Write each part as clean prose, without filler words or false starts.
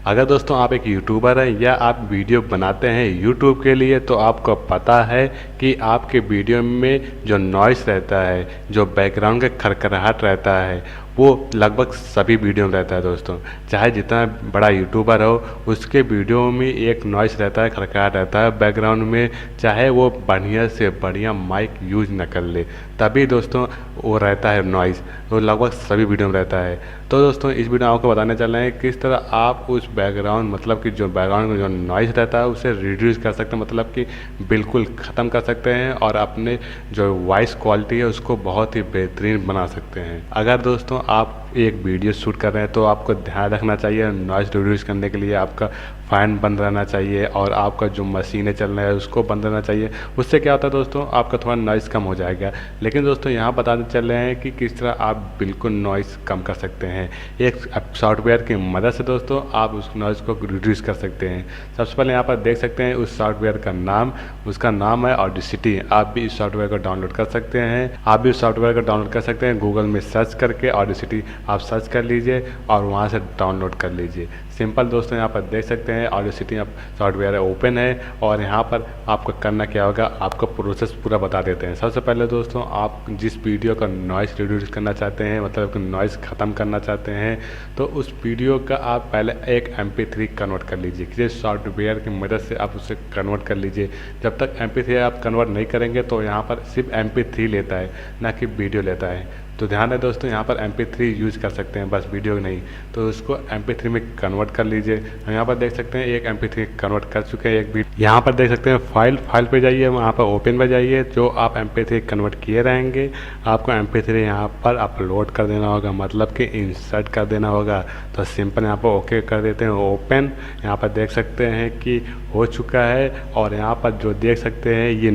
अगर दोस्तों आप एक यूट्यूबर हैं या आप वीडियो बनाते हैं यूट्यूब के लिए, तो आपको पता है कि आपके वीडियो में जो नॉइस रहता है, जो बैकग्राउंड का खरखराहट रहता है, वो लगभग सभी वीडियो में रहता है दोस्तों। चाहे जितना बड़ा यूट्यूबर हो, उसके वीडियो में एक नॉइस रहता है, खरखराहट रहता है बैकग्राउंड में, चाहे वो बढ़िया से बढ़िया माइक यूज न कर ले, तभी दोस्तों वो रहता है नॉइस। वो लगभग सभी वीडियो में रहता है। तो दोस्तों इस वीडियो में आपको बताने चल रहे हैं किस तरह आप उस बैकग्राउंड, मतलब कि जो बैकग्राउंड में जो नॉइस रहता है उसे रिड्यूस कर सकते हैं, मतलब कि बिल्कुल ख़त्म कर सकते हैं, और अपने जो वॉइस क्वालिटी है उसको बहुत ही बेहतरीन बना सकते हैं। अगर दोस्तों आप एक वीडियो शूट कर रहे हैं तो आपको ध्यान रखना चाहिए, नॉइस रिड्यूस करने के लिए आपका फ़ैन बंद रहना चाहिए और आपका जो मशीनें चल रहा है उसको बंद रहना चाहिए। उससे क्या होता है दोस्तों, आपका थोड़ा नॉइस कम हो जाएगा। लेकिन दोस्तों यहाँ बताने चल रहे हैं कि किस तरह आप बिल्कुल नॉइस कम कर सकते हैं एक सॉफ्टवेयर की मदद से। दोस्तों आप उस नॉइस को रिड्यूस कर सकते हैं। सबसे पहले यहाँ पर देख सकते हैं उस सॉफ्टवेयर का नाम, उसका नाम है ऑडेसिटी। आप भी इस सॉफ्टवेयर को डाउनलोड कर सकते हैं। आप भी उस सॉफ्टवेयर को डाउनलोड कर सकते हैं गूगल में सर्च करके, ऑडेसिटी आप सर्च कर लीजिए और वहाँ से डाउनलोड कर लीजिए। सिंपल दोस्तों यहाँ पर देख सकते हैं ऑडेसिटी आप सॉफ्टवेयर ओपन है, और यहाँ पर आपको करना क्या होगा, आपको प्रोसेस पूरा बता देते हैं। सबसे पहले दोस्तों आप जिस वीडियो का नॉइस रिड्यूस करना चाहते हैं, मतलब कि नॉइस ख़त्म करना चाहते हैं, तो उस वीडियो का आप पहले एक MP3 कन्वर्ट कर लीजिए। किसी सॉफ्टवेयर की मदद से आप उसे कन्वर्ट कर लीजिए। जब तक MP3 आप कन्वर्ट नहीं करेंगे तो यहाँ पर सिर्फ MP3 लेता है, ना कि वीडियो लेता है। तो ध्यान है दोस्तों, यहाँ पर MP3 यूज़ कर सकते हैं, बस वीडियो नहीं। तो उसको MP3 में कन्वर्ट कर लीजिए। हम यहाँ पर देख सकते हैं एक MP3 कन्वर्ट कर चुके हैं, एक वीडियो। यहाँ पर देख सकते हैं फाइल पे जाइए, वहाँ पर ओपन पे जाइए। जो आप MP3 कन्वर्ट किए रहेंगे, आपको MP3 यहाँ पर अपलोड कर देना होगा, मतलब कि इंसर्ट कर देना होगा। तो सिंपल यहाँ पर ओके कर देते हैं, ओपन। यहाँ पर देख सकते हैं कि हो चुका है। और यहाँ पर जो देख सकते हैं ये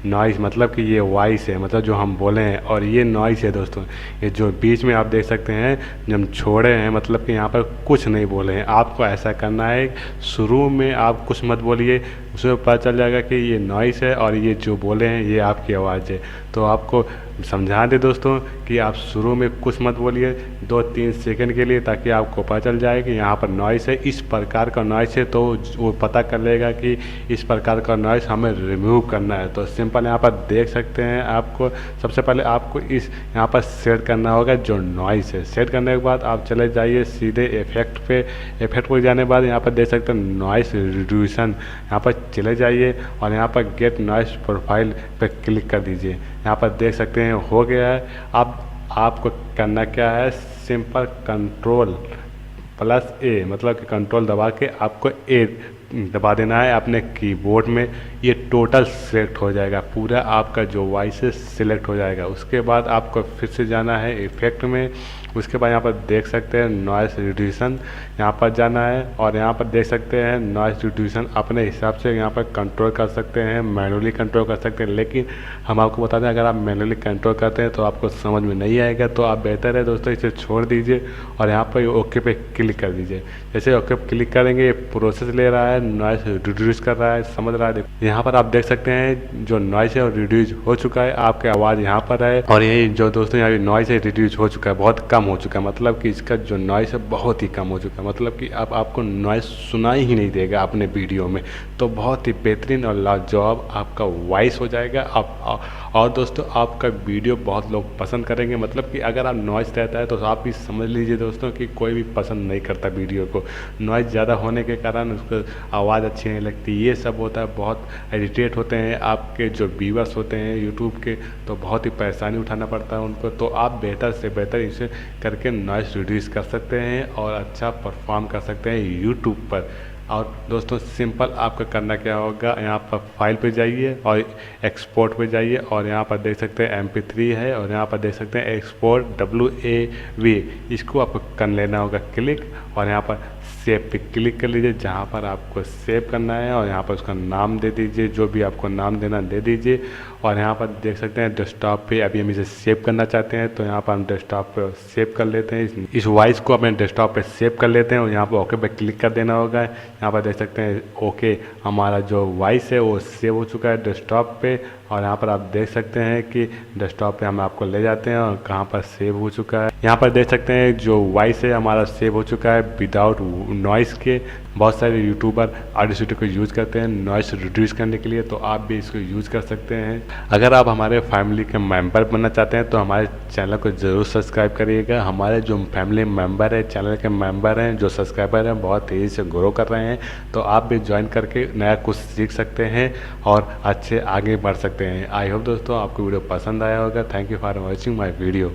नॉइस, मतलब कि ये वॉइस है, मतलब जो हम बोले हैं, और ये नॉइस है दोस्तों। ये जो बीच में आप देख सकते हैं जब छोड़े हैं, मतलब कि यहाँ पर कुछ नहीं बोले हैं। आपको ऐसा करना है, शुरू में आप कुछ मत बोलिए, उसमें पता चल जाएगा कि ये नॉइस है और ये जो बोले हैं ये आपकी आवाज़ है। तो आपको समझा दें दोस्तों कि आप शुरू में कुछ मत बोलिए 2-3 सेकंड के लिए, ताकि आपको पता चल जाए कि यहाँ पर नॉइस है, इस प्रकार का नॉइस है। तो वो पता कर लेगा कि इस प्रकार का नॉइस हमें रिमूव करना है। तो सिंपल यहाँ पर देख सकते हैं, आपको सबसे पहले आपको इस यहाँ पर सेट करना होगा जो नॉइस है। सेट करने के बाद आप चले जाइए सीधे इफेक्ट पे। इफेक्ट पर जाने के बाद यहाँ पर देख सकते हैं नॉइस रिड्यूसन, यहाँ पर चले जाइए और यहाँ पर गेट नॉइस प्रोफाइल पर क्लिक कर दीजिए। यहाँ पर देख सकते हैं हो गया है। अब आपको करना क्या है, सिंपल Ctrl+A, मतलब कि कंट्रोल दबा के आपको A दबा देना है अपने कीबोर्ड में। ये टोटल सेलेक्ट हो जाएगा, पूरा आपका जो वॉइस है सिलेक्ट हो जाएगा। उसके बाद आपको फिर से जाना है इफेक्ट में। उसके बाद यहाँ पर देख सकते हैं नॉइस रिड्यूसन, यहाँ पर जाना है और यहाँ पर देख सकते हैं नॉइस रिड्यूसन अपने हिसाब से यहाँ पर कंट्रोल कर सकते हैं, मैनुअली कंट्रोल कर सकते हैं। लेकिन हम आपको बता दें, अगर आप मैनुअली कंट्रोल करते हैं तो आपको समझ में नहीं आएगा। तो आप बेहतर है दोस्तों इसे छोड़ दीजिए और यहाँ पर ओके पे क्लिक कर दीजिए। जैसे ओके पे क्लिक करेंगे, ये प्रोसेस ले रहा है, नॉइस रिड्यूस कर रहा है, समझ रहा है। यहाँ पर आप देख सकते हैं जो नॉइस है वो रिड्यूस हो चुका है, आपकी आवाज़ यहाँ पर है। और यही जो दोस्तों यहाँ नॉइस है रिड्यूस हो चुका है, बहुत कम हो चुका है, मतलब कि इसका जो नॉइस है बहुत ही कम हो चुका है, मतलब कि अब आपको नॉइस सुनाई ही नहीं देगा अपने वीडियो में। तो बहुत ही बेहतरीन और लाजवाब आपका वॉइस हो जाएगा। और दोस्तों आपका वीडियो बहुत लोग पसंद करेंगे, मतलब कि अगर आप नॉइस रहता है तो आप भी समझ लीजिए दोस्तों कि कोई भी पसंद नहीं करता वीडियो को। नॉइस ज़्यादा होने के कारण उसको आवाज़ अच्छी नहीं लगती, ये सब होता है। बहुत इरिटेट होते हैं आपके जो व्यूअर्स होते हैं यूट्यूब के, तो बहुत ही परेशानी उठाना पड़ता है उनको। तो आप बेहतर से बेहतर इसे करके नॉइस रिड्यूस कर सकते हैं और अच्छा परफॉर्म कर सकते हैं यूट्यूब पर। और दोस्तों सिंपल आपका करना क्या होगा, यहाँ पर फाइल पे जाइए और एक्सपोर्ट पे जाइए और यहाँ पर देख सकते हैं MP3 है और यहाँ पर देख सकते हैं एक्सपोर्ट WAV, इसको आपको कर लेना होगा क्लिक और यहाँ पर सेव पे क्लिक कर लीजिए जहाँ पर आपको सेव करना है और यहाँ पर उसका नाम दे दीजिए, जो भी आपको नाम देना दे दीजिए। और यहाँ पर देख सकते हैं डेस्कटॉप पे अभी हम इसे सेव करना चाहते हैं, तो यहाँ पर हम डेस्कटॉप पे सेव कर लेते हैं। इस वॉइस को अपने डेस्कटॉप पे सेव कर लेते हैं और यहाँ पर ओके पे क्लिक कर देना होगा। यहाँ पर देख सकते हैं ओके, हमारा जो वॉइस है वो सेव हो चुका है डेस्कटॉप पे। और यहाँ पर आप देख सकते हैं कि डेस्कटॉप पे हम आपको ले जाते हैं और कहाँ पर सेव हो चुका है। यहाँ पर देख सकते हैं जो वॉइस है हमारा सेव हो चुका है विदाउट नॉइस के। बहुत सारे यूट्यूबर ऑडिसिटी को यूज़ करते हैं नॉइस रिड्यूस करने के लिए, तो आप भी इसको यूज़ कर सकते हैं। अगर आप हमारे फैमिली के मेंबर बनना चाहते हैं तो हमारे चैनल को ज़रूर सब्सक्राइब करिएगा। हमारे जो फैमिली मेंबर है, चैनल के मेंबर हैं, जो सब्सक्राइबर हैं, बहुत तेज़ी से ग्रो कर रहे हैं, तो आप भी ज्वाइन करके नया कुछ सीख सकते हैं और अच्छे आगे बढ़ सकते हैं। आई होप दोस्तों आपको वीडियो पसंद आया होगा। Thank you for watching my video.